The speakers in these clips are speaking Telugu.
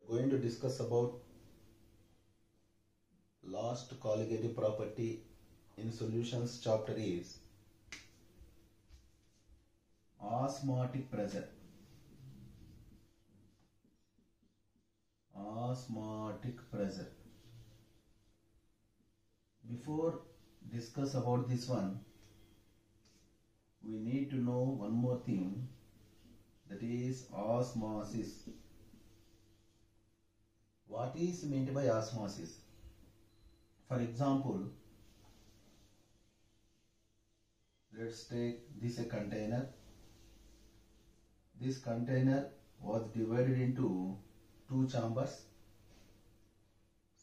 Going to discuss about last colligative property in solutions chapter is osmotic pressure. Osmotic pressure. Before discuss about this one, we need to know one more thing, that is osmosis. What is meant by osmosis? For example, let's take this a container. This container was divided into two chambers.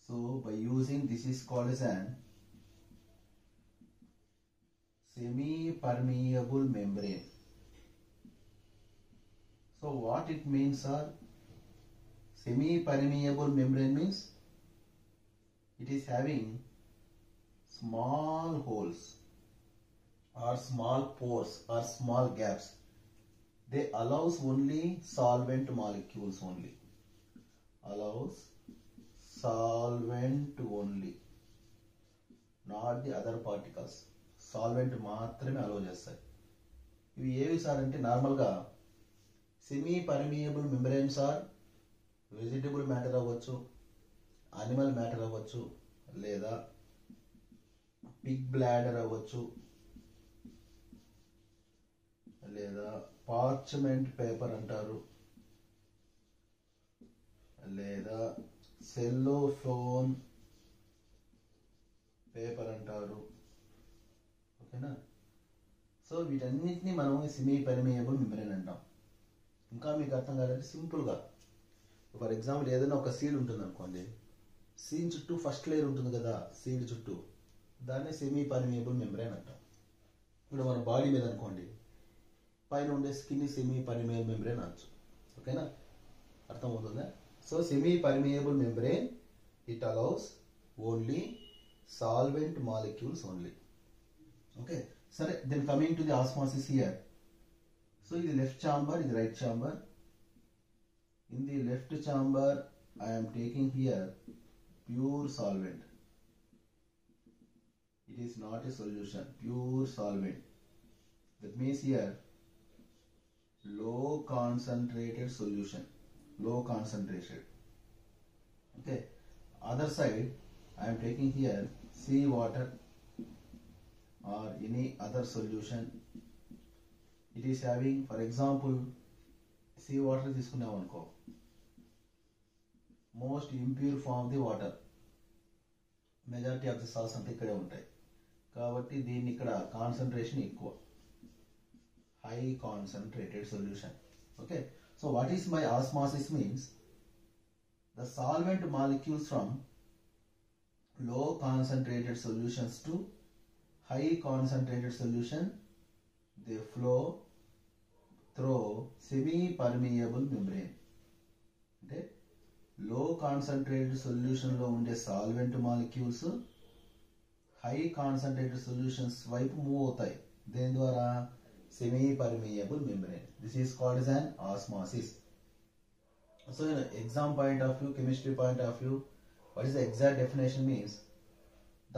So by using this is called as an semi-permeable membrane. So what it means are, semi-permeable membrane means it is having small holes or small pores or small gaps. They allows only solvent molecules only. Allows solvent only, not the other particles. Solvent మాత్రమే అలో చేస్తాయి. ఇవి ఏవి సార్ అంటే నార్మల్గా semi permeable membranes are vegetable matter అవ్వచ్చు, అనిమల్ మ్యాటర్ అవ్వచ్చు, లేదా పిగ్ బ్లాడర్ అవ్వచ్చు, లేదా పార్చ్మెంట్ పేపర్ అంటారు, లేదా సెల్లోఫోన్ పేపర్ అంటారు. ఓకేనా? సో వీటన్నిటిని మనం సెమీ పర్మియబుల్ మెంబ్రేన్ అంటాం. ఇంకా మీకు అర్థం కాదంటే సింపుల్గా, ఫర్ ఎగ్జాంపుల్ ఏదైనా ఒక సీడ్ ఉంటుంది అనుకోండి, సీడ్ చుట్టూ ఫస్ట్ లేయర్ ఉంటుంది కదా, సీడ్ చుట్టూ, దాన్ని సెమీ పర్మియబుల్ మెంబ్రేన్ అంటాం. ఇప్పుడు మన బాడీ మీద అనుకోండి, పైన ఉండే స్కిన్ సెమీ పర్మియబుల్ మెంబ్రేన్ అనొచ్చు. ఓకేనా? అర్థమవుతుందా? So semi permeable membrane, it allows only solvent molecules only. Okay, సరే. Then coming to the osmosis here. So ఇది లెఫ్ట్ ఛాంబర్, ఇది right chamber. In the left chamber, I am taking here pure solvent. It is not a solution, pure solvent. That means here low concentrated solution, low concentration. Okay. Other side, I am taking here sea water or any other solution. It is having, for example, sea water తీసుకున్నాం అనుకో, most impure form of the water. Majority of the salts అంతా ఇక్కడే ఉంటాయి కాబట్టి దీన్ని ఇక్కడ కాన్సన్ట్రేషన్ ఎక్కువ, high concentrated solution. Okay, so what is my osmosis means, the solvent molecules from low concentrated solutions to high concentrated solution, they flow through semi permeable membrane. అంటే లో కాన్సన్ట్రేటెడ్ సొల్యూషన్లో ఉండే solvent molecules high concentrated solutions వైపు మూవ్ అవుతాయి. దేని ద్వారా? Semi permeable membrane. This is called as an osmosis. So in exam point of view, chemistry point of view, what is the exact definition means?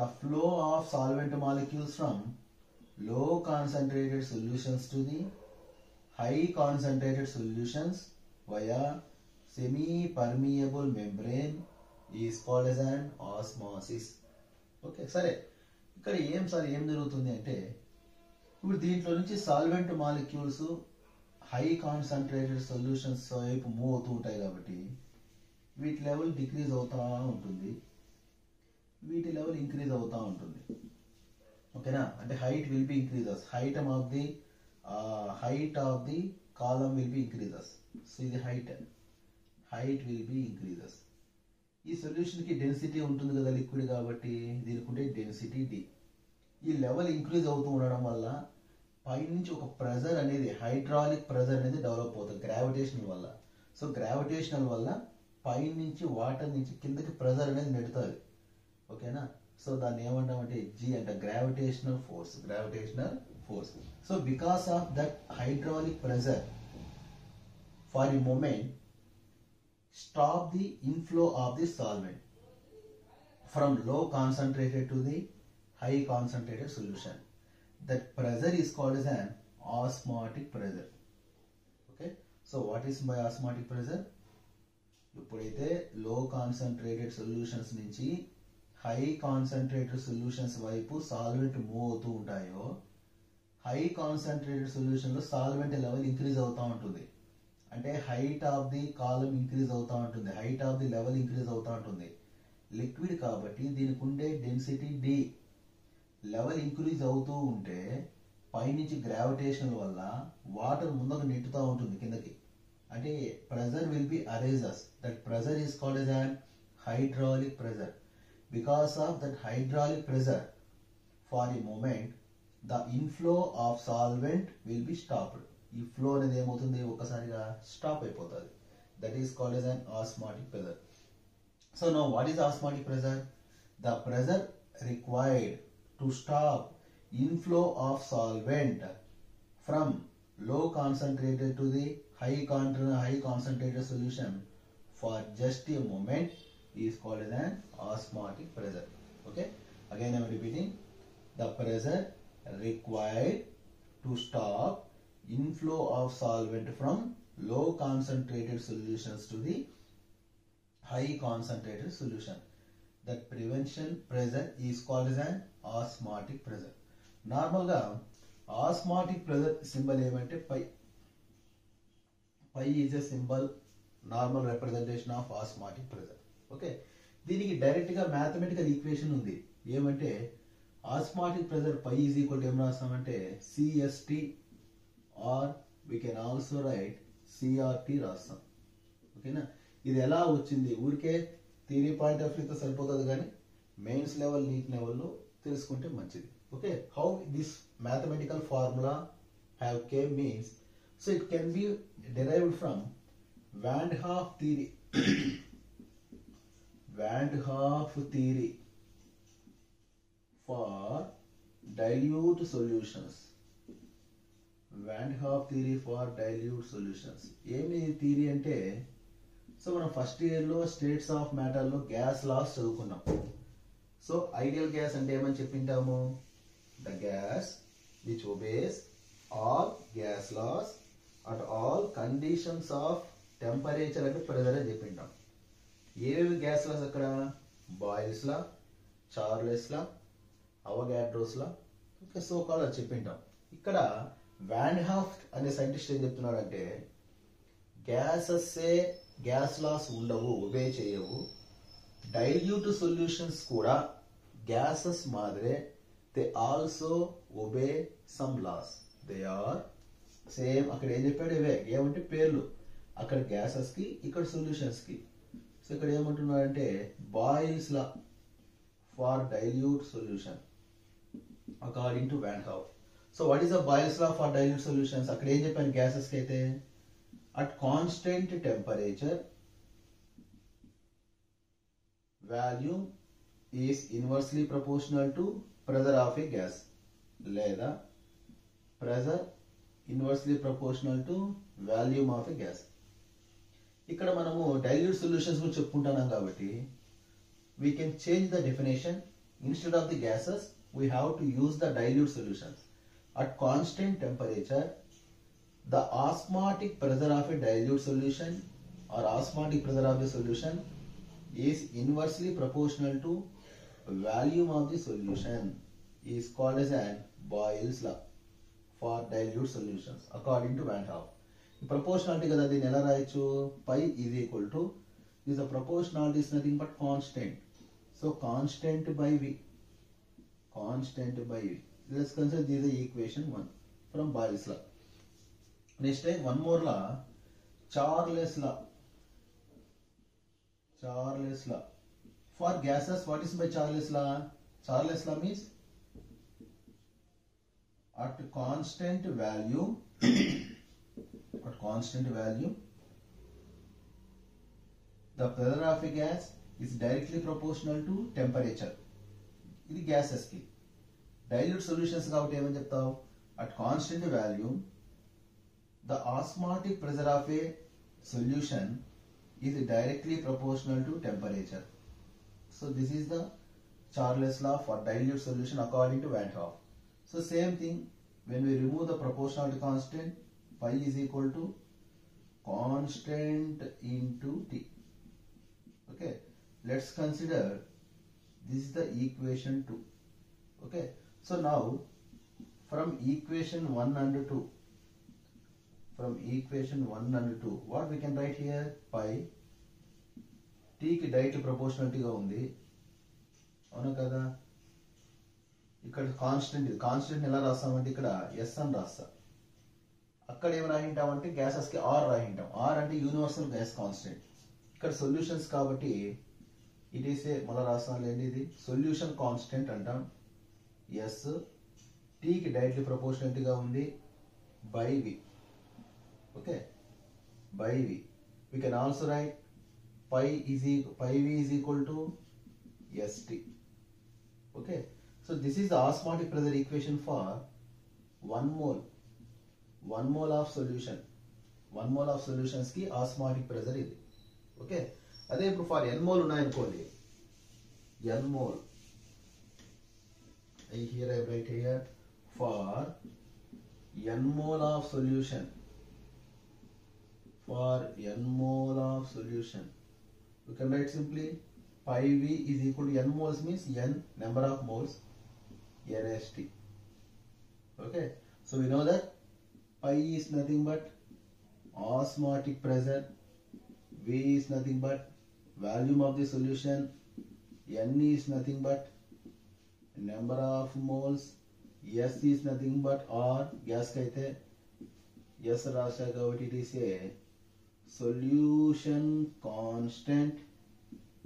The flow of solvent molecules from low concentrated solutions to the high concentrated solutions via semi-permeable membrane is called as an osmosis. Okay, సరే. ఇక్కడ ఏం జరుగుతుంది అంటే, ఇప్పుడు దీంట్లో నుంచి solvent molecules high concentrated solutions వైపు మూవ్ అవుతూ ఉంటాయి కాబట్టి వీటి లెవెల్ డిక్రీజ్ అవుతూ ఉంటుంది, వీటి లెవెల్ ఇంక్రీజ్ అవుతూ ఉంటుంది. ఓకేనా? అంటే height will be increases, height of the column will be increases. So the height will be increases. ఈ సొల్యూషన్ కి డెన్సిటీ ఉంటుంది కదా లిక్విడ్ కాబట్టి, దీనికి ఉండే డెన్సిటీ D. ఈ లెవెల్ ఇంక్రీజ్ అవుతూ ఉండడం వల్ల పైనుంచి ఒక ప్రెజర్ అనేది, హైడ్రాలిక్ ప్రెజర్ అనేది డెవలప్ అవుతుంది గ్రావిటేషనల్ వల్ల. సో గ్రావిటేషనల్ వల్ల పైనుంచి వాటర్ నుంచి కిందకి ప్రెజర్ అనేది నెడుతుంది. ఓకేనా? సో దాన్ని ఏమంటామంటే G అంటే gravitational force. So because of that hydraulic pressure, for a moment stop the inflow of the solvent from low concentrated to the high concentrated solution. That pressure is called as an osmotic pressure. Okay, so what is by osmotic pressure? ఇప్పుడైతే లో కాన్సన్ట్రేటెడ్ సొల్యూషన్స్ నుంచి హై కాన్సన్ట్రేటెడ్ సొల్యూషన్స్ వైపు సాల్వెంట్ మూవ్ అవుతూ ఉంటాయో, హై కాన్సన్ట్రేటెడ్ సొల్యూషన్లో సాల్వెంట్ లెవెల్ ఇంక్రీజ్ అవుతూ ఉంటుంది. అంటే height of the column increase అవుతూ ఉంటుంది, height of the level increase అవుతూ ఉంటుంది. లిక్విడ్ కాబట్టి దీనికి ఉండే డెన్సిటీ డి లెవెల్ ఇంక్రీజ్ అవుతూ ఉంటే పైనుంచి గ్రావిటేషన్ వల్ల వాటర్ ముందుకు నెట్టుతూ ఉంటుంది కిందకి. అంటే pressure will be arises. That pressure is called as an hydraulic pressure. Because of that hydraulic pressure, for a moment the inflow of solvent will be stopped. ఈ ఫ్లో అనేది ఏమవుతుంది, ఒక్కసారిగా స్టాప్ అయిపోతుంది. That is called as an osmotic pressure. So now what is osmotic pressure? The pressure required to stop inflow of solvent from low concentrated to the high concentrated solution for just a moment is called as an osmotic pressure. Okay, again I am repeating, the pressure required to stop inflow of solvent from low concentrated solutions to the high concentrated solution. That prevention pressure is called as an osmotic pressure. Normal గా osmotic pressure symbol ఏమంటే పై. పై is a symbol, normal representation of osmotic pressure. Okay, దీనికి డైరెక్ట్ గా మ్యాథమెటికల్ ఈక్వేషన్ ఉంది. ఏమంటే osmotic pressure pi is equal to ఏం రాస్తామంటే CST, or we can also write CRT రాస్తాం. ఓకేనా, ఇది ఎలా వచ్చింది ఊరికే థియరీ పాయింట్ ఆఫ్ వ్యూతో సరిపోతుంది, కానీ మెయిన్స్ లెవెల్ నీట్ లెవెల్లో తెలుసుకుంటే మంచిది. Okay, how this mathematical formula have came means, so it can be derived from Van 't Hoff theory. Van 't Hoff theory for dilute solutions. Van 't Hoff theory for dilute solutions. ఏమి థియరీ అంటే, సో మనం ఫస్ట్ ఇయర్లో స్టేట్స్ ఆఫ్ మ్యాటర్లో గ్యాస్ లాస్ చదువుకున్నాం. సో ఐడియల్ గ్యాస్ అంటే ఏమని చెప్పింటాము, the gas which obeys all gas laws at all conditions of temperature అంటే ప్రెజర్ అని చెప్పింటాం. ఏవేవి గ్యాస్ లాస్ అక్కడ, Boyle's law, Charles law, Avogadro's law, okay, so call అది చెప్పింటాం. ఇక్కడ వాన్ హాఫ్ అనే సైంటిస్ట్ ఏం చెప్తున్నాడంటే, గ్యాసెస్సే గ్యాస్ లాస్ ఉండవు, ఒబే చేయవు. డైల్యూట్ సొల్యూషన్స్ కూడా గ్యాసెస్ మాదిరే, they also obey some laws. They are same. అక్కడ ఏం చెప్పాడు, ఇవే ఏమంటే పేర్లు, అక్కడ గ్యాసెస్ కి, ఇక్కడ సొల్యూషన్స్ కి. సో ఇక్కడ ఏమంటున్నాడంటే Boyle's law for dilute solution according to van Hoff. So what is the Boyle's law for dilute solutions, అక్కడ ఏం చెప్పాను గ్యాసెస్ కి అయితే, at constant temperature volume is inversely proportional to pressure of a gas, లేదా pressure inversely proportional to volume of a gas. ఇక్కడ మనము dilute solutions గురించి చెప్పుకుంటున్నాం కాబట్టి we can change the definition. Instead of the gases we have to use the dilute solutions. At constant temperature the osmotic pressure of a dilute solution or osmotic pressure of a solution is inversely proportional to volume of the solution, is called as an Boyle's law for dilute solutions according to Van 't Hoff. Proportionality kada దీన్ని ఎలా రాయొచ్చు, pi is equal to, this a proportionality is nothing but constant, so constant by v, constant by v. Let's consider this is the equation 1 from Boyle's law. Next time one more law, Charles law. Charles law for gases. What is by Charles law? Charles law means at constant value at constant value the pressure of a gas is directly proportional to temperature. ఇది gases కి. Dilute solutions కాబట్టి ఏమని చెప్తావు, at constant value the osmotic pressure of a solution is directly proportional to temperature. So this is the Charles law for dilute solution according to Van Hoff. So same thing, when we remove the proportionality constant, pi is equal to constant into T. Okay, let's consider this is the equation 2. Okay, so now from equation 1 and 2, what we can write here? Pi T కి డైరెక్ట్ ప్రపోర్షనాలిటీగా ఉంది, అవునా కదా? ఇక్కడ కాన్స్టెంట్ ఎలా రాస్తామంటే ఇక్కడ ఎస్ అని రాస్తా, అక్కడ ఏం రాయింటామంటే గ్యాసెస్ కి ఆర్ రాయింటాం. ఆర్ అంటే యూనివర్సల్ గ్యాస్ కాన్స్టెంట్. ఇక్కడ సొల్యూషన్స్ కాబట్టి ఇట్ ఈస్ ఏ మళ్ళీ రాస్తాం లేండి, ఇది సొల్యూషన్ కాన్స్టెంట్ అంటాం. ఎస్ టీకి డైరెక్ట్లీ ప్రపోర్షనాలిటీగా ఉంది by V. Okay, by V. We can also write pi v is equal to st. Okay, so this is the osmotic pressure equation for 1 mole of solution. 1 mole of solutions ki osmotic pressure idi. Okay, అదే ఇప్పుడు ఫర్ n mole ఉన్నాయనుకోండి, n mole, here I write here, for n mole of solution, we can write simply pi v is equal to n moles means n number of moles NST. Okay, so we know that pi is nothing but osmotic pressure, v is nothing but volume of the solution, n is nothing but number of moles, s is nothing but r, gas kaite s rasha kabatti it is a solution constant.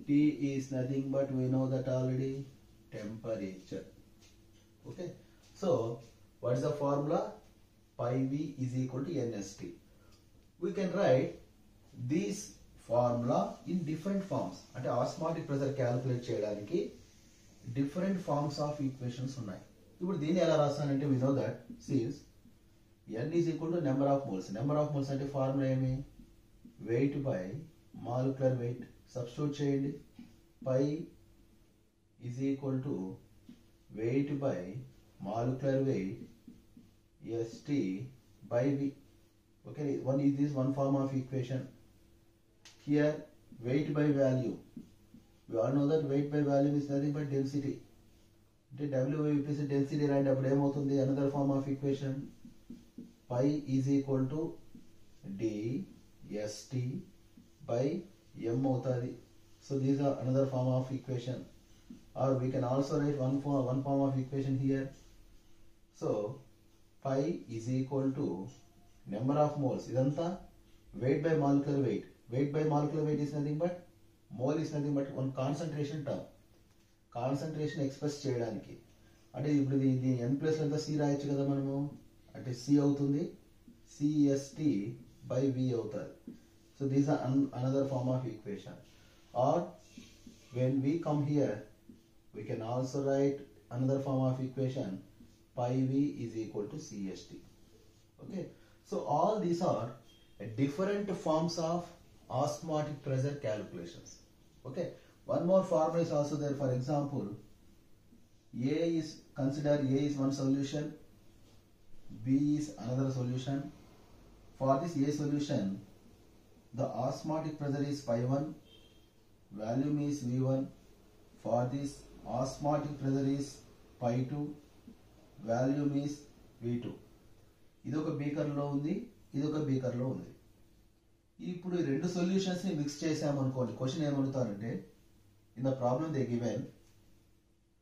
T is nothing but, we know that already, temperature. Okay, so what is the formula? Pi v is equal to NST. We can write this formula in different forms. అంటే osmotic pressure calculate చేయడానికి different forms of equations ఉన్నాయి. ఇప్పుడు దీన్ని ఎలా రాస్తానంటే, we know that since n is equal to number of moles. Number of moles అంటే ఫార్ములా ఏమి? weight by molecular weight. Substitute చేయండి. pi is equal to weight by molecular weight st by v. Okay, this is one form of equation. Here weight by value, we all know that weight by value is nothing but density. W is density right అప్పుడు ఏమవుతుంది? another form of equation, pi is equal to d st by m అవుతుంది. So these are another form of equation, or we can also write one form of equation here. So pi is equal to number of moles, idanta weight by molecular weight. Weight by molecular weight is nothing but, mole is nothing but one concentration term. Concentration express చేయడానికి అంటే ఇప్పుడు ఇది n ప్లస్ ఎంత c రాయొచ్చు కదా మనము, అంటే c అవుతుంది, CST by v అవుతుంది. So these are another form of equation. Or when we come here, we can also write another form of equation, pi v is equal to CST. Okay, so all these are different forms of osmotic pressure calculations. Okay, one more formula is also there. For example, consider A is one solution, B is another solution. For this A solution, the osmotic pressure is pi 1, volume is V1. For this osmotic pressure is pi 2, volume is V2. ఇదొక బీకర్లో ఉంది, ఇదొక బీకర్లో ఉంది. ఇప్పుడు ఈ రెండు సొల్యూషన్స్ని మిక్స్ చేసామనుకోండి, question ఏమడుగుతారంటే, in the problem they given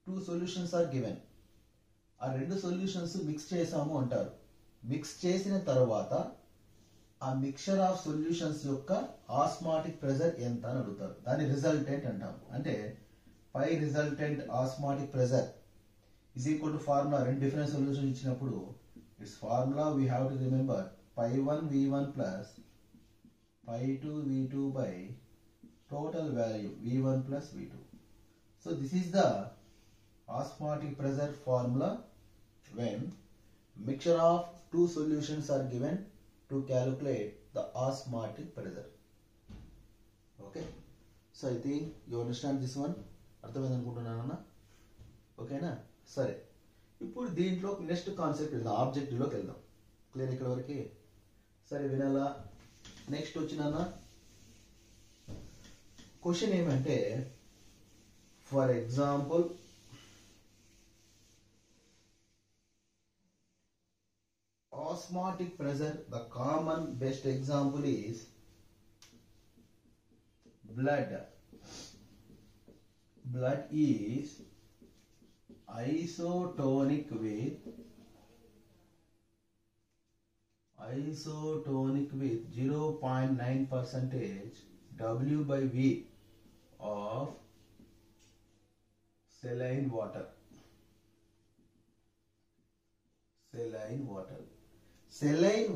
2 solutions are given. ఆ రెండు సొల్యూషన్స్ మిక్స్ చేసాము అంటారు. మిక్స్ చేసిన తర్వాత ఆ మిక్చర్ ఆఫ్ సొల్యూషన్స్ యొక్క ఆస్మాటిక్ ప్రెజర్ ఎంత అని అడుగుతారు. దాన్ని రిజల్టెంట్ అంటాం. అంటే pi resultant osmotic pressure is equal to formula, రెండు డిఫరెంట్ సొల్యూషన్ ఇచ్చినప్పుడు it's formula we have to remember pi 1 v1 plus pi 2 v2 by total value v1 plus v2. So this is the osmotic pressure formula when mixture of two solutions are given to calculate the osmotic pressure. Okay, so I think you understand this one. అర్థమైంది అనుకుంటున్నానన్నా. ఓకేనా? సరే, ఇప్పుడు దీంట్లో నెక్స్ట్ కాన్సెప్ట్ వెళ్దాం, ఆబ్జెక్టివ్లోకి వెళ్దాం. క్లియర్ ఇక్కడ వరకు? సరే వినాలా? నెక్స్ట్ వచ్చిన క్వశ్చన్ ఏమంటే, for example osmotic pressure, the common best example is blood. Blood is isotonic with 0.9 percentage W by V of saline water. Saline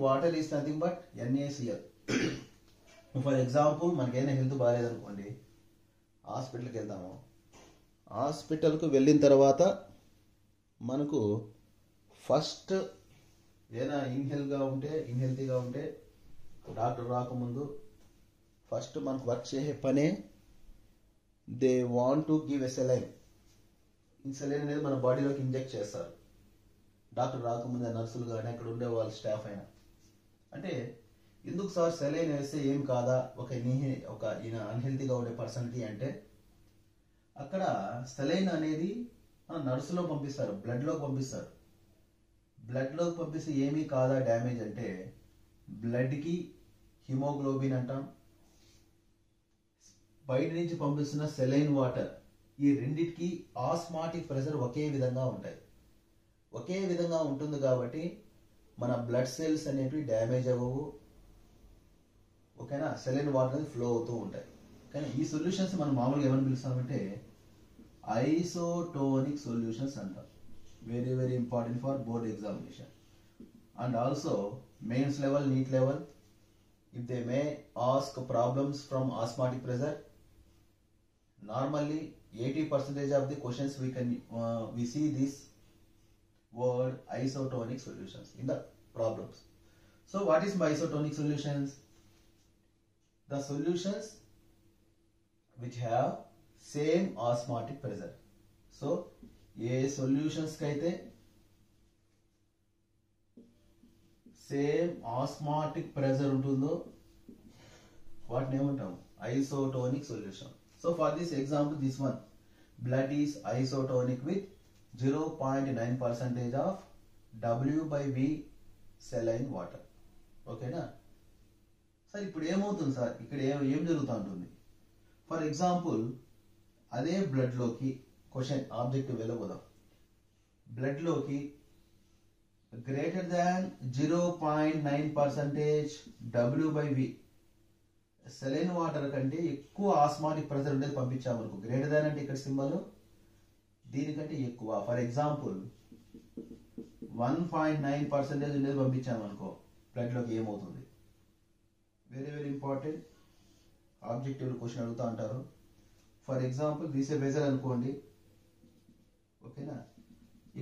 water is nothing but NaCl. For example మనకైనా హెల్త్ బాగాలేదనుకోండి, హాస్పిటల్కి వెళ్తాము. హాస్పిటల్కి వెళ్ళిన తర్వాత మనకు ఫస్ట్ ఏదైనా ఇన్హెల్తీగా ఉంటే డాక్టర్ రాకముందు ఫస్ట్ మనకు వర్క్ చేసే పనే they want to give a saline. ఈ సెలైన్ అనేది మన బాడీలోకి ఇంజెక్ట్ చేస్తారు. డాక్టర్ రాకముందే నర్సులు కానీ అక్కడ ఉండే వాళ్ళ స్టాఫ్ అయినా, అంటే ఎందుకు సార్ సెలైన్ వేస్తే ఏం కాదా ఒక ఈయన అన్హెల్తీగా ఉండే పర్సన్కి అంటే, అక్కడ సెలైన్ అనేది మన నర్సులో పంపిస్తారు, బ్లడ్లోకి పంపిస్తారు. బ్లడ్లోకి పంపిస్తే ఏమీ కాదా డ్యామేజ్ అంటే, బ్లడ్కి హిమోగ్లోబిన్ అంటాం, బయట నుంచి పంపిస్తున్న సెలైన్ వాటర్, ఈ రెండింటికి ఆస్మాటిక్ ప్రెషర్ ఒకే విధంగా ఉంటాయి. ఒకే విధంగా ఉంటుంది కాబట్టి మన బ్లడ్ సెల్స్ అనేవి డ్యామేజ్ అవ్వవు. ఓకేనా? సెలైన్ వాటర్ అనేది ఫ్లో అవుతూ ఉంటాయి. కానీ ఈ సొల్యూషన్స్ మనం మామూలుగా ఏమని పిలుస్తామంటే ఐసోటోనిక్ సొల్యూషన్స్ అంటాం. Very very important for board examination and also mains level, NEET level. If they may ask problems from osmotic pressure, normally 80% of the questions we see this word isotonic solutions in the problems. So what is my isotonic solutions? The solutions which have same osmotic pressure. So A solutions కైతే సేమ్ ఆస్మాటిక్ ప్రెషర్ ఉంటుందో వాటిని ఏమంటాం? Isotonic solution. So for this example, this one, blood is isotonic with 0.9% of W by V saline water. ఓకేనా? సార్ ఇప్పుడు ఏమవుతుంది సార్, ఇక్కడ ఏం జరుగుతూ ఉంటుంది? ఫర్ ఎగ్జాంపుల్ అదే బ్లడ్లోకి క్వశ్చన్ ఆబ్జెక్టివ్ వెళ్ళబోదాం. బ్లడ్లోకి greater than 0.9% W by V saline water కంటే ఎక్కువ ఆస్మాటిక్ ప్రెషర్ ఉండేది పంపించామనుకో, గ్రేటర్ దాన్ అంటే ఇక్కడ సింబల్ దీనికంటే ఎక్కువ. ఫర్ ఎగ్జాంపుల్ 1.9% ఉండేది పంపించామనుకో బ్లడ్లోకి ఏమవుతుంది? Very very important objective question అడుగుతూ అంటారు. For example this A vessel అనుకోండి. ఓకేనా?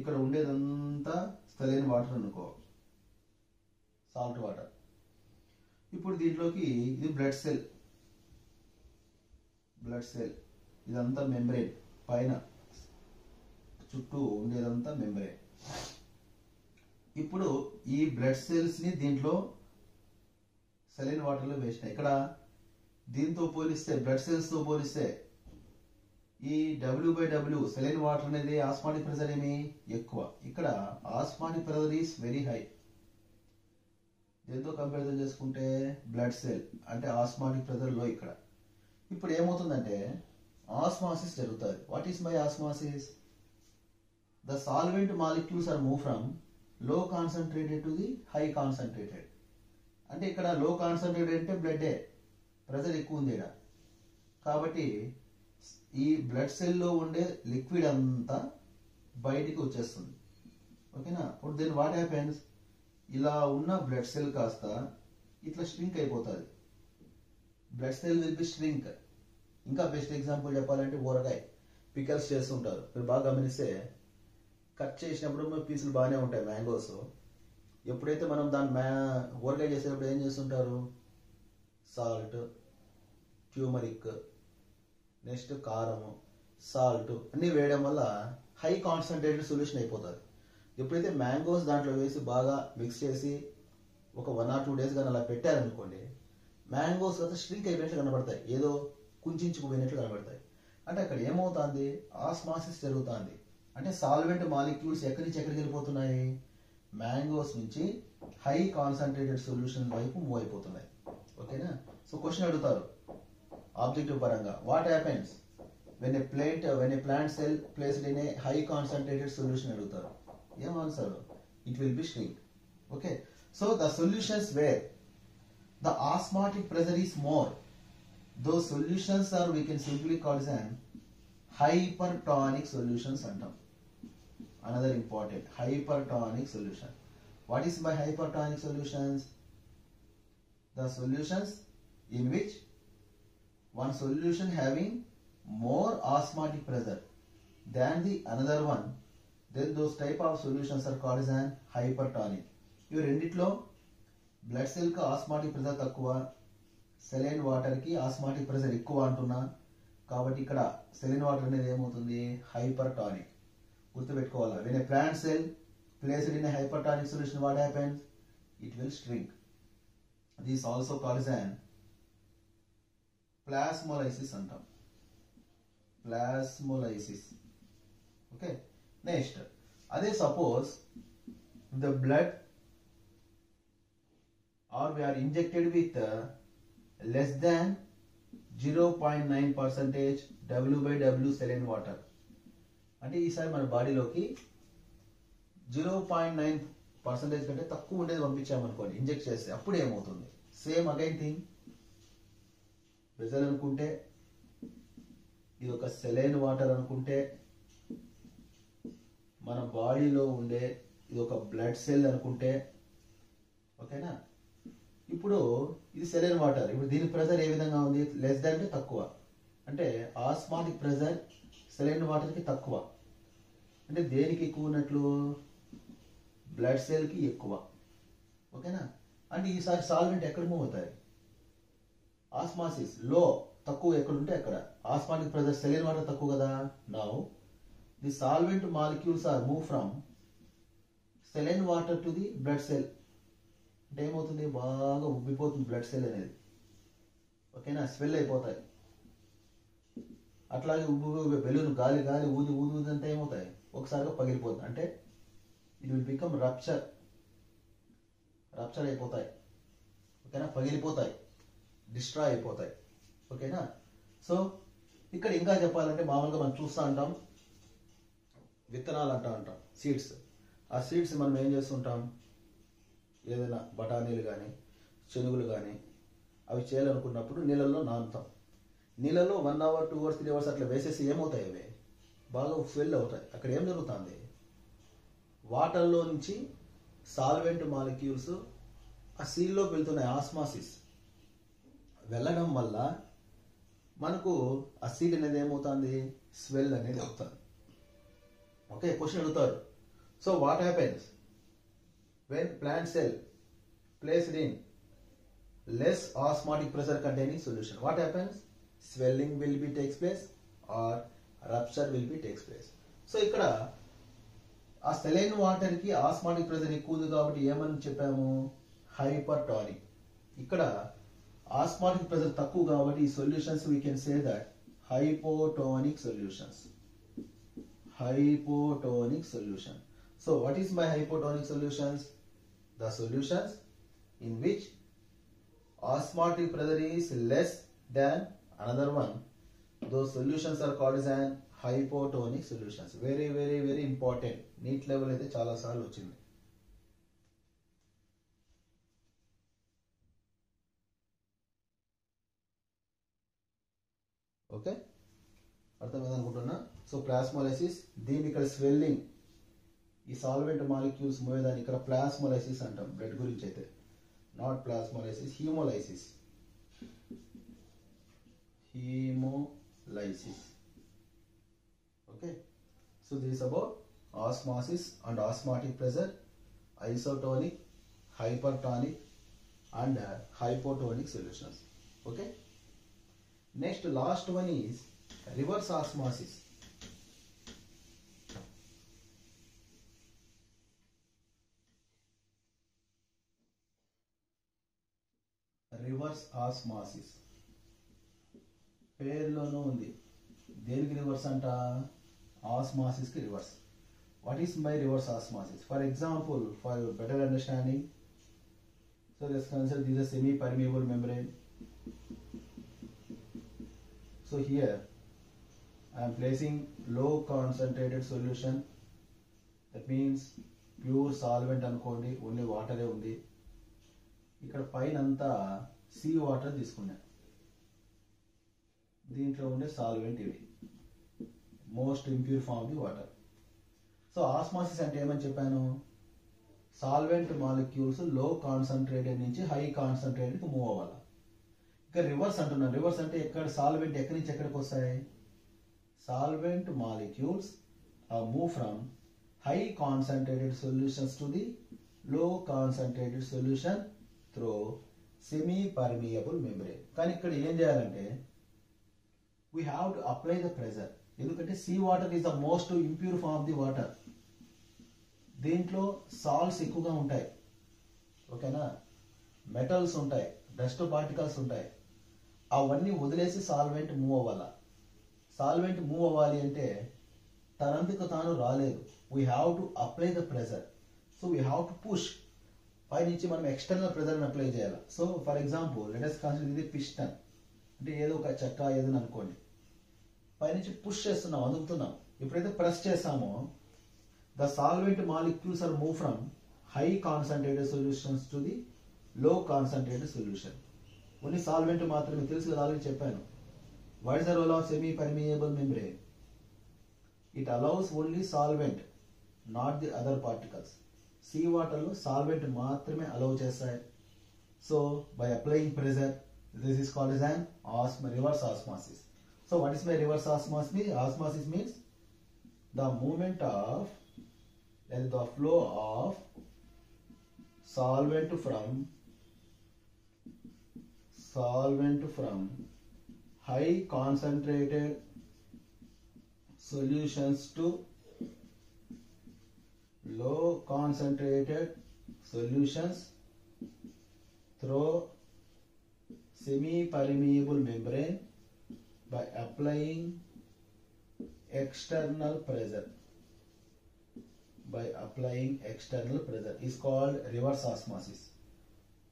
ఇక్కడ ఉండేదంతా సెలైన్ వాటర్ అనుకో, సాల్ట్ వాటర్. ఇప్పుడు దీంట్లోకి ఇది బ్లడ్ సెల్ ఇదంతా మెంబ్రేన్, పైన చుట్టూ ఉండేదంతా మెంబ్రేన్. ఇప్పుడు ఈ బ్లడ్ సెల్స్ ని దీంట్లో సెలైన్ వాటర్లో వేసినాయి. ఇక్కడ దీంతో పోలిస్తే, బ్లడ్ సెల్స్ తో పోలిస్తే ఈ W/W సెలైన్ వాటర్ అనేది ఆస్మాటిక్ ప్రెషర్ ఏమి ఎక్కువ. ఇక్కడ osmotic pressure is very high. దీంతో కంపారిజన్ చేసుకుంటే బ్లడ్ సెల్ అంటే ఆస్మాటిక్ ప్రెషర్ లో. ఇక్కడ ఇప్పుడు ఏమవుతుందంటే ఆస్మాసిస్ జరుగుతుంది. What is my osmosis? The solvent molecules are move from low concentrated to the high concentrated. అంటే ఇక్కడ లో కాన్సన్ట్రేటెడ్ అంటే బ్లడ్ ప్రెషర్ ఎక్కువ ఉంది ఇక్కడ. కాబట్టి ఈ బ్లడ్ సెల్లో ఉండే లిక్విడ్ అంతా బయటికి వచ్చేస్తుంది. ఓకేనా? ఇప్పుడు దెన్ వాట్ హ్యాపెన్స్? ఇలా ఉన్న బ్లడ్ సెల్ కాస్త ఇట్లా స్ట్రింక్ అయిపోతుంది. Blood cell will be స్ట్రింక్. ఇంకా బెస్ట్ ఎగ్జాంపుల్ చెప్పాలంటే ఊరగాయ పికల్స్ చేస్తుంటారు. మీరు బాగా గమనిస్తే కట్ చేసినప్పుడు పీసులు బాగానే ఉంటాయి మ్యాంగోస్. ఎప్పుడైతే మనం దాన్ని ఊరగాయ చేసేటప్పుడు ఏం చేస్తుంటారు? సాల్ట్, ట్యూమరిక్, నెక్స్ట్ కారము, సాల్ట్ అన్నీ వేయడం వల్ల హై కాన్సన్ట్రేటెడ్ సొల్యూషన్ అయిపోతుంది. ఎప్పుడైతే మ్యాంగోస్ దాంట్లో వేసి బాగా మిక్స్ చేసి ఒక 1 or 2 days కానీ అలా పెట్టారనుకోండి, మ్యాంగోస్ అయితే స్ట్రింక్ అయిపోయినట్లు కనబడతాయి, ఏదో కుంచుకుపోయినట్లు కనబడతాయి. అంటే అక్కడ ఏమవుతుంది, ఆస్మాసిస్ జరుగుతుంది. అంటే సాల్వెంట్ మాలిక్యూల్స్ ఎక్కడి నుంచి ఎక్కడికి వెళ్ళిపోతున్నాయి, మ్యాంగోస్ నుంచి హై కాన్సన్ట్రేటెడ్ సొల్యూషన్ వైపు మూవ్ అయిపోతున్నాయి. ఓకేనా? సో క్వశ్చన్ అడుగుతారు ఆబ్జెక్టివ్ పరంగా, what happens when a plant cell placed in a high concentrated solution అడుగుతారు. ఏం answer? It will be shrink. Okay, so the solutions where the osmotic pressure is more, those solutions are, we can simply call as an hypertonic solutions అంటాం. Another important, hypertonic solution. What is by hypertonic solutions? The solutions in which one solution having more osmotic pressure than the another one, then those type of solutions are called as an hypertonic. ఇవి రెండిట్లో బ్లడ్ సెల్ కి ఆస్మాటిక్ ప్రెషర్ తక్కువ, సెలైన్ వాటర్ కి ఆస్మాటిక్ ప్రెషర్ ఎక్కువ అంటున్నా. కాబట్టి ఇక్కడ సెలైన్ వాటర్ అనేది ఏమవుతుంది, hypertonic. గుర్తుపెట్టుకోవాలా, when a plant cell placed in a hypertonic solution, what happens? It will shrink. This also called as an plasmolysis అంటాం. Plasmolysis. Okay, next, అదే suppose the blood or we are injected with less than 0.9% W/W saline water. అంటే ఈసారి మన బాడీలోకి 0.9% కంటే తక్కువ ఉండేది పంపించామనుకోండి, ఇంజెక్ట్ చేస్తే అప్పుడు ఏమవుతుంది? సేమ్ అగైన్ థింగ్, వెజల్ అనుకుంటే ఇది ఒక సెలైన్ వాటర్ అనుకుంటే, మన బాడీలో ఉండే ఇది ఒక బ్లడ్ సెల్ అనుకుంటే, ఓకేనా? ఇప్పుడు ఇది సెలైన్ వాటర్, ఇప్పుడు దీని ప్రెజర్ ఏ విధంగా ఉంది, లెస్ దాన్ అంటే తక్కువ, అంటే ఆస్మాటిక్ ప్రెజర్ సెలైన్ వాటర్కి తక్కువ. అంటే దేనికి ఎక్కువ ఉన్నట్లు, బ్లడ్ సెల్కి ఎక్కువ. ఓకేనా? అంటే ఈసారి సాల్వెంట్ ఎక్కడ మూవ్ అవుతాయి, ఆస్మాసిస్ లో తక్కువ ఎక్కడుంటే అక్కడ, ఆస్మాటిక్ ప్రెషర్ సెలైన్ వాటర్ తక్కువ కదా. Now the solvent molecules are move from saline water to the blood cell. అంటే ఏమవుతుంది, బాగా ఉబ్బిపోతుంది బ్లడ్ సెల్ అనేది. ఓకేనా? స్వెల్ అయిపోతాయి. అట్లాగే ఉబ్బి బెలూన్ గాలి ఊది అంతా ఏమవుతాయి, ఒకసారిగా పగిలిపోతుంది. అంటే ఇట్ విల్ బికమ్ రప్చర్ అయిపోతాయి. ఓకేనా? పగిలిపోతాయి, డిస్ట్రాయ్ అయిపోతాయి. ఓకేనా? సో ఇక్కడ ఇంకా చెప్పాలంటే, మామూలుగా మనం చూస్తూ ఉంటాం, విత్తనాలు అంటాం, సీడ్స్. ఆ సీడ్స్ మనం ఏం చేస్తుంటాం, ఏదైనా బఠానీలు కానీ శనుగులు కానీ అవి చేయాలనుకున్నప్పుడు నీళ్ళల్లో నానుతాం. నీళ్ళలో 1 hour 2 hours 3 hours అట్లా వేసేసి ఏమవుతాయి, అవి బాగా స్వెల్ అవుతాయి. అక్కడ ఏం జరుగుతుంది, వాటర్లో నుంచి సాల్వెంట్ మాలిక్యూల్స్ ఆ సీడ్లోకి వెళ్తున్నాయి. ఆస్మాసిస్ వెళ్ళడం వల్ల మనకు ఆ సీడ్ అనేది ఏమవుతుంది, స్వెల్ అనేది అవుతుంది. ఓకే, క్వశ్చన్ అడుగుతారు. So what happens when plant cell placed in less osmotic pressure containing solution? What happens? Swelling will be takes place or rupture will be takes place. So ఇక్కడ ఆ సెలైన్ వాటర్ కి ఆస్మాటిక్ ప్రెషర్ ఎక్కువ ఉంది కాబట్టి ఏమని చెప్పాము, హైపర్టానిక్. ఇక్కడ ఆస్మాటిక్ ప్రెషర్ తక్కువ కాబట్టి ఈ solutions we can say that hypotonic solutions. Hypotonic solution. So what is my hypotonic solutions? The solutions in which osmotic pressure is less than another one, those solutions are called as an hypotonic solutions. Very very very important. NEET level అయితే చాలా సార్లు వచ్చింది. ఓకే, అర్థమైంది అనుకుంటున్నా. సో ప్లాస్మోలైసిస్, దీని ఇక్కడ స్వెల్లింగ్, ఈ సాల్వెంట్ మాలిక్యూల్స్ మోయేదాన్ని ఇక్కడ ప్లాస్మోలైసిస్ అంటాం. బ్లడ్ గురించి అయితే not plasmolysis, hemolysis. Okay, so this is about osmosis and osmotic pressure, isotonic, hypertonic and hypotonic solutions. Okay, Next, last one is reverse osmosis. Reverse osmosis. పేరులోనూ ఉంది. దేనికి రివర్స్ అంట? ఆస్మాసిస్ కి reverse. What is my reverse osmosis? For example, for better understanding, so let's consider this is a semi-permeable membrane. So here I am placing low concentrated solution. That means pure solvent అనుకోండి, ఓన్లీ వాటరే ఉంది. ఇక్కడ పైన అంతా సీ వాటర్ తీసుకున్నా. దీంట్లో ఉండే సాల్వెంట్ ఇవి, most impure form the water. So osmosis అంటే ఏమని చెప్పాను? సాల్వెంట్ మాలిక్యూల్స్ లో కాన్సన్ట్రేటెడ్ నుంచి హై కాన్సన్ట్రేటెడ్ కి మూవ్ అవ్వాలి. ఇక రివర్స్ అంటున్నాను. రివర్స్ అంటే ఎక్కడ సాల్వెంట్ ఎక్కడి నుంచి ఎక్కడికి వస్తాయి? Solvent molecules move from high concentrated solutions to the low concentrated solution through semi permeable membrane. కానీ ఇక్కడ ఏం చేయాలంటే we have to apply the pressure. ఎందుకంటే sea water is the most impure form of the water. దీంట్లో సాల్ట్స్ ఎక్కువగా ఉంటాయి, ఓకేనా, మెటల్స్ ఉంటాయి, డస్ట్ పార్టికల్స్ ఉంటాయి. అవన్నీ వదిలేసి సాల్వెంట్ మూవ్ అవ్వాలి. సాల్వెంట్ మూవ్ అవ్వాలి అంటే తనందుకు తాను రాలేదు. We have to apply the pressure. So we have to push. పైనుంచి మనం ఎక్స్టర్నల్ ప్రెజర్ని అప్లై చేయాలి. So for example let us consider ఇది పిస్టన్. అంటే ఏదో ఒక చెక్క ఏదని అనుకోండి. పైనుంచి పుష్ చేస్తున్నాం, అందుకుతున్నాం. ఎప్పుడైతే ప్రెస్ చేస్తామో the solvent molecules are move from high concentrated solutions to the low concentrated solution. Only solvent మాత్రమే తెలుసు కదా, ఆల్రెడీ చెప్పాను. What is the role of semi permeable membrane? It allows only solvent, not the other particles. Sea వాటర్లో సాల్వెంట్ మాత్రమే అలౌ చేస్తాయి. So by applying pressure, this is called as an reverse osmosis. So what is my reverse osmosis? Osmosis means the movement of the flow of solvent from high concentrated solutions to low concentrated solutions through semi-permeable membrane by applying external pressure. Is called reverse osmosis.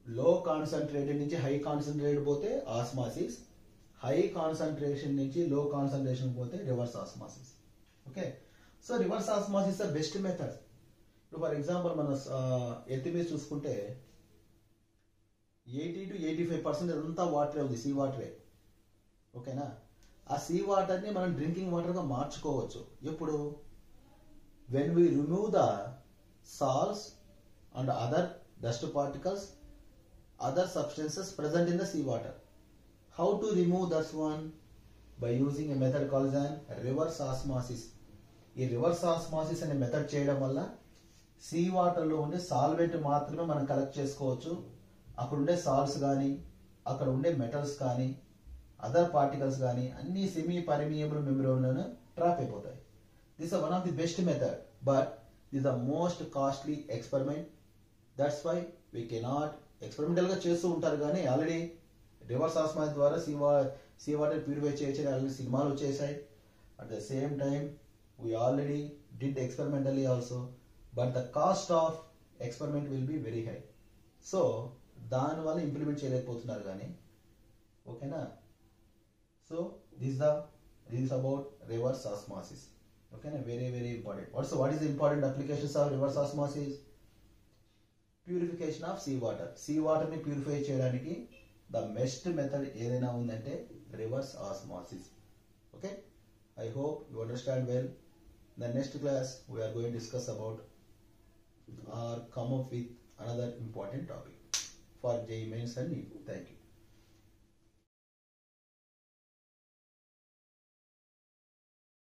Low concentrated నుంచి high concentrated పోతే osmosis, high concentration నుంచి low concentration పోతే reverse osmosis. Okay, so reverse osmosis is the best method. For example మన ఎత్తి మీద చూసుకుంటే 80 to 85% అంతా వాటరే ఉంది, సీ వాటరే, ఓకేనా. ఆ సీ వాటర్ని మనం డ్రింకింగ్ వాటర్గా మార్చుకోవచ్చు. ఎప్పుడు? When we remove the salts and other dust particles, other substances present in the sea water. How to remove that's one? By using a method called an reverse osmosis. ఈ రివర్స్ ఆస్మాసిస్ అనే మెథడ్ చేయడం వల్ల సీ వాటర్లో ఉండే సాల్వెంట్ మాత్రమే మనం కలెక్ట్ చేసుకోవచ్చు. అక్కడ ఉండే సాల్ట్స్ కానీ, అక్కడ ఉండే మెటల్స్ కానీ, అదర్ పార్టికల్స్ కానీ అన్ని సెమీ పర్మియబుల్ మెంబ్రేన్లోనే ట్రాప్ అయిపోతాయి. This are one of the best method, but this are most costly experiment. That's why we cannot. ఎక్స్పెరిమెంటల్గా చేస్తూ ఉంటారు కానీ ఆల్రెడీ రివర్స్ ఆస్మాసిస్ ద్వారా సీ వాటర్ ప్యూరిఫై చేయొచ్చని ఆల్రెడీ సినిమాలు వచ్చేసాయి. At the same time we already did experimentally also, but the cost of experiment will be very high. So దానివల్ల ఇంప్లిమెంట్ చేయలేకపోతున్నారు కానీ, ఓకేనా. So this is about reverse osmosis. Okay, very important. What is the important applications of reverse osmosis? Purification of sea water. Sea water ni purify cheyadaniki the best method edaina undante reverse osmosis. Okay, I hope you understand well. In the next class we are going to discuss about or come up with another important topic for JEE Mains and NEET. Thank you.